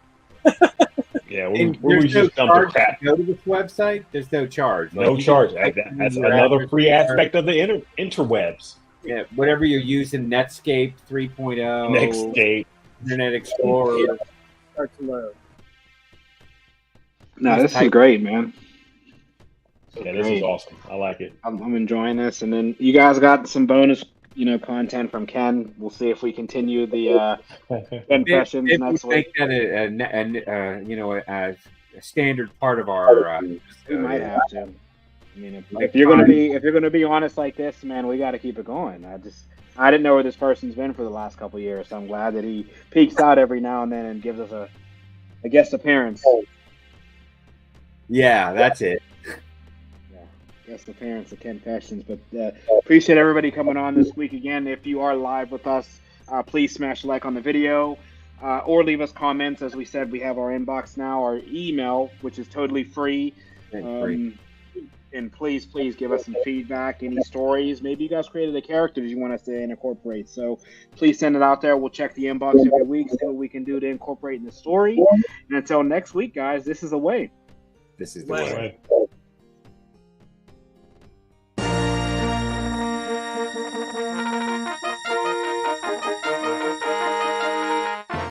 Yeah, we just dump the crap. Go to this website. There's no charge. No charge. That's another free aspect of the interwebs. Yeah, whatever you're using, Netscape 3.0, Netscape, Internet Explorer. Start to load. No, this is great, man. Yeah, this is awesome. I like it. I'm enjoying this, and then you guys got some bonus, content from Ken. We'll see if we continue the impressions next week. Make that a standard part of our. We might have to. I mean, if you're gonna be honest like this, man, we got to keep it going. I didn't know where this person's been for the last couple of years, so I'm glad that he peeks out every now and then and gives us a guest appearance. Yeah, that's it. Guest appearance of Ken Questions, but appreciate everybody coming on this week again. If you are live with us, please smash a like on the video or leave us comments. As we said, we have our inbox now, our email, which is totally free. And please give us some feedback, any stories. Maybe you guys created a character that you want us to incorporate. So please send it out there. We'll check the inbox every week, see what we can do to incorporate in the story. And until next week, guys, this is the way. This is the way.